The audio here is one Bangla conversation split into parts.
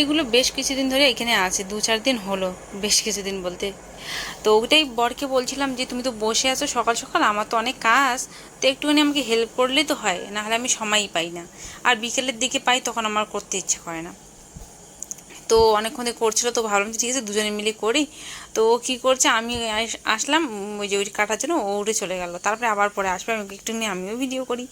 সুপারিগুলো বেশ কিছুদিন ধরে এখানে আছে, 2-4 দিন হলো, বেশ কিছুদিন বলতে। তো ওটাই বরকে বলছিলাম যে তুমি তো বসে আছো সকাল সকাল, আমার তো অনেক কাজ, তো একটুখানি আমাকে হেল্প করলেই তো হয়, নাহলে আমি সময়ই পাই না। আর বিকেলের দিকে পাই তখন আমার করতে ইচ্ছা করে না। তো অনেকক্ষণ ধরে করছিল, তো ভাবলাম যে ঠিক আছে দুজনে মিলে করি। তো ও কী করছে, আমি আসলাম ওই যে ওই কাটার জন্য, ও উঠে চলে গেল। তারপরে আবার পরে আসবে, আমি একটুখানি আমিও ভিডিও করি।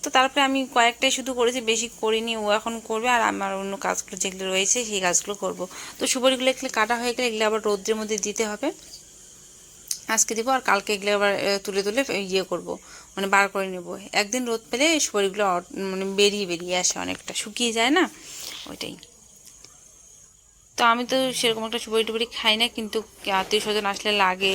তো তারপরে আমি কয়েকটাই শুধু করেছি, বেশি করিনি। ও এখন করবে আর আমার অন্য কাজগুলো যেগুলো রয়েছে সেই কাজগুলো করব। তো সুপারিগুলো এগুলো কাটা হয়ে গেলে এগুলো আবার রৌদ্রের মধ্যে দিতে হবে। আজকে দিব আর কালকে এগুলো আবার তুলে তুলে ইয়ে করব, মানে বার করে নেব। একদিন রোদ পেলে সুপারিগুলো মানে বেরিয়ে বেরিয়ে আসে, অনেকটা শুকিয়ে যায় না, ওইটাই। তো আমি তো সেরকম একটা সুপারি টুপারি খাই না, কিন্তু আত্মীয় স্বজন আসলে লাগে,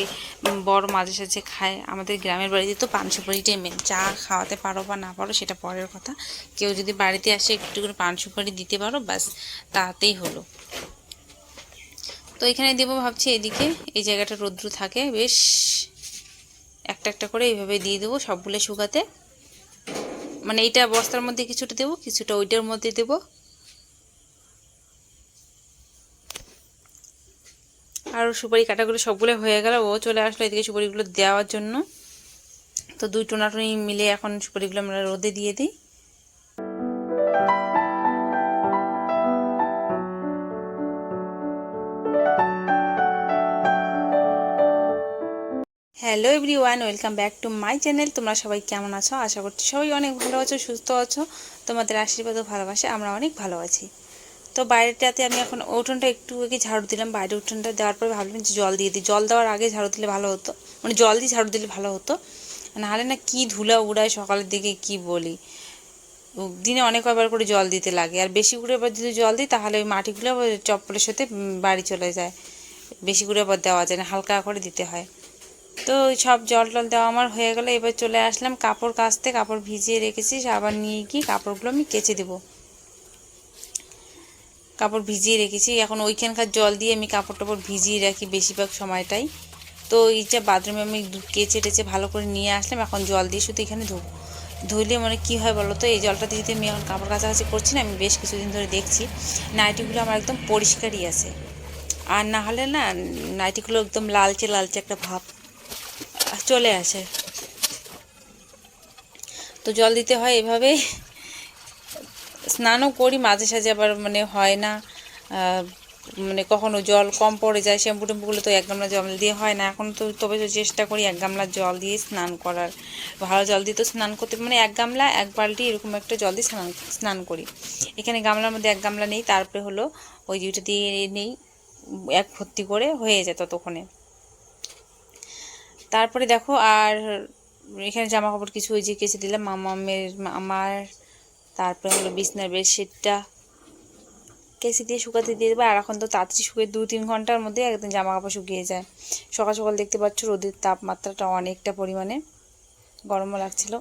বড় মাঝে সাঝে খায়। আমাদের গ্রামের বাড়িতে তো পান সুপারিটাই মেন। চা খাওয়াতে পারো বা না পারো সেটা পরের কথা, কেউ যদি বাড়িতে আসে একটু করে পান সুপারি দিতে পারো, ব্যাস তাতেই হলো। তো এখানে দেবো ভাবছি, এদিকে এই জায়গাটা রৌদ্র থাকে বেশ, একটা একটা করে এইভাবে দিয়ে দেবো সবগুলো শুকাতে। মানে এইটা বস্তার মধ্যে কিছুটা দেবো, কিছুটা ওইটার মধ্যে দেবো। আর সুপারি কাটাগুলো সবগুলো হয়ে গেল, ও চলে আসলো এদিকে সুপারিগুলো দেওয়ার জন্য। তো দুই টোনাটুনি মিলে এখন সুপারিগুলো আমরা রোদে দিয়ে দিই। Hello everyone, welcome back to my channel. তোমরা সবাই কেমন আছো? আশা করছি সবাই অনেক ভালো আছো, সুস্থ আছো। তোমাদের আশীর্বাদ ও ভালোবাসে আমরা অনেক ভালো আছি। তো বাইরেটাতে আমি এখন উঠোনটা একটু আগে ঝাড়ু দিলাম। বাইরে উঠোনটা দেওয়ার পরে ভাবলাম যে জল দিয়ে দিই। জল দেওয়ার আগে ঝাড়ু দিলে ভালো হতো, মানে জল দিয়ে ঝাড়ু দিলে ভালো হতো, নাহলে না কি ধুলা উড়ায় সকালের দিকে, কি বলি। দিনে অনেক কয়বার করে জল দিতে লাগে, আর বেশি করে আবার যদি জল দিই তাহলে ওই মাটিগুলো আবার চপ্পলের সাথে বাড়ি চলে যায়। বেশি করে আবার দেওয়া যায় না, হালকা করে দিতে হয়। তো সব জল টল দেওয়া আমার হয়ে গেলো। এবার চলে আসলাম কাপড় কাচতে। কাপড় ভিজিয়ে রেখেছি, আবার নিয়ে গিয়ে কাপড়গুলো আমি কেচে দেবো। কাপড় ভিজিয়ে রেখেছি, এখন ওইখানকার জল দিয়ে আমি কাপড় টাপড় ভিজিয়ে রাখি বেশিরভাগ সময়টাই। তো এইটা বাথরুমে আমি কেচে টেচে ভালো করে নিয়ে আসলাম, এখন জল দিয়ে শুধু এখানে ধোবো। ধুইলে মানে কী হয় বলো তো, এই জলটা দিয়ে আমি এখন কাপড় কাচাকাচি করছি না, আমি বেশ কিছুদিন ধরে দেখছি নাইটিগুলো আমার একদম পরিষ্কারই আছে। আর না হলে না, নাইটিগুলো একদম লালচে লালচে একটা ভাব চলে আসে। তো জল দিতে হয় এভাবে। স্নানও করি মাঝে সাঝে, আবার মানে হয় না, মানে কখনো জল কম পড়ে যায়। শ্যাম্পু ট্যাম্পুগুলো তো 1 গামলা জল দিয়ে হয় না এখন, তো তবে তো চেষ্টা করি 1 গামলা জল দিয়ে স্নান করার। ভালো জল দিয়ে তো স্নান করতে, মানে 1 গামলা 1 বালতি এরকম একটা জল দিয়ে স্নান করি। এখানে গামলার মধ্যে 1 গামলা নেই, তারপরে হলো ওই দুইটা দিয়ে নেই, 1 ভর্তি করে হয়ে যায় ততক্ষণে। তারপরে দেখো, আর এখানে জামা কাপড় কিছু ওই যে কেচে দিলাম আমার। তারপরে হলো বিছনার বেডশিটটা কেচে দিয়ে শুকাতে দিয়ে দেবো। আর এখন তো তাড়াতাড়ি শুকিয়ে 2-3 ঘন্টার মধ্যে একদম জামা কাপড় শুকিয়ে যায়। সকাল সকাল দেখতে পাচ্ছ রোদের তাপমাত্রাটা অনেকটা পরিমাণে, গরমও লাগছিল।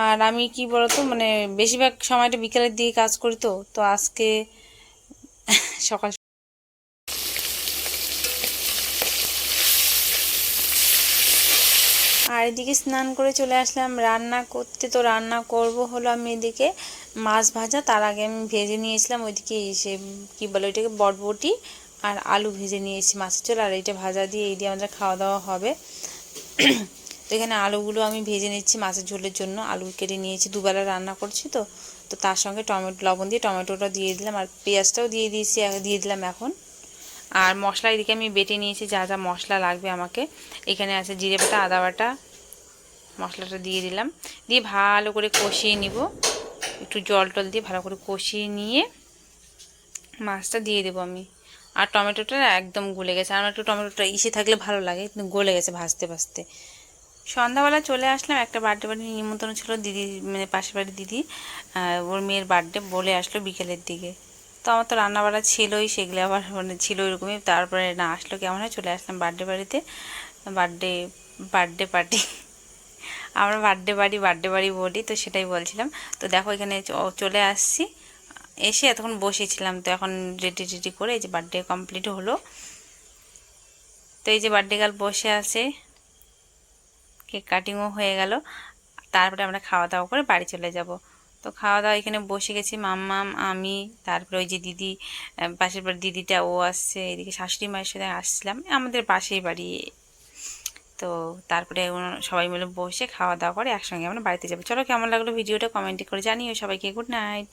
আর আমি কি বলতো, মানে বেশিরভাগ সময়টা বিকেলের দিকে কাজ করি, তো তো আজকে সকাল। আর এদিকে স্নান করে চলে আসলাম রান্না করতে। তো রান্না করব হলো আমি এদিকে মাছ ভাজা। তার আগে আমি ভেজে নিয়েছিলাম ওইদিকে এসে কী বলে ওইটাকে, বটবটি আর আলু ভেজে নিয়েছি মাছের ঝোল, আর এইটা ভাজা দিয়ে এই দিয়ে আমাদের খাওয়া দাওয়া হবে। তো এখানে আলুগুলো আমি ভেজে নিচ্ছি মাছের ঝোলের জন্য। আলু কেটে নিয়েছি, দুবেলা রান্না করছি তো, তো তার সঙ্গে টমেটো লবণ দিয়ে টমেটোটা দিয়ে দিলাম, আর পেঁয়াজটাও দিয়ে দিয়েছি, দিয়ে দিলাম এখন। আর মশলা এদিকে আমি বেটে নিয়েছি, যা যা মশলা লাগবে আমাকে। এখানে আছে জিরে বাটা, আদা বাটা, মশলাটা দিয়ে দিলাম, দিয়ে ভালো করে কষিয়ে নিব। একটু জল টল দিয়ে ভালো করে কষিয়ে নিয়ে মাছটা দিয়ে দেবো আমি। আর টমেটোটা একদম গলে গেছে, আমার একটু টমেটোটা ইসে থাকলে ভালো লাগে, কিন্তু গলে গেছে ভাজতে ভাজতে। সন্ধ্যাবেলা চলে আসলাম, একটা বার্থডে বাড়ি নিমন্ত্রণ ছিল দিদি, মানে পাশের বাড়ির দিদি, ওর মেয়ের বার্থডে বলে আসলো বিকেলের দিকে। তো আমার তো রান্নাবাড়া ছিলই, সেগুলো আবার মানে ছিল এরকমই। তারপরে না আসলো কেমন হয়, চলে আসলাম বার্থডে বাড়িতে। বার্থডে বার্থডে পার্টি, আমরা বার্থডে বাড়ি বলি, তো সেটাই বলছিলাম। তো দেখো এখানে চলে আসছি, এসে এতক্ষণ বসেছিলাম, তো এখন রেডি রেডি করে এই যে বার্থডে কমপ্লিট হলো। তো এই যে বার্থডে গার্ল বসে আছে, কেক কাটিংও হয়ে গেল। তারপরে আমরা খাওয়া দাওয়া করে বাড়ি চলে যাব। তো খাওয়া দাওয়া এখানে বসে গেছি মাম্মাম, আমি, তারপরে ওই যে দিদি, পাশের বাড়ির দিদিটা ও আসছে, এদিকে শাশুড়ি মায়ের সাথে আসছিলাম, আমাদের পাশেই বাড়ি। তো তারপরে সবাই মিলে বসে খাওয়া দাওয়া করে একসঙ্গে আমরা বাড়িতে যাবো। চলো, কেমন লাগলো ভিডিওটা কমেন্ট করে জানিও। সবাইকে গুড নাইট।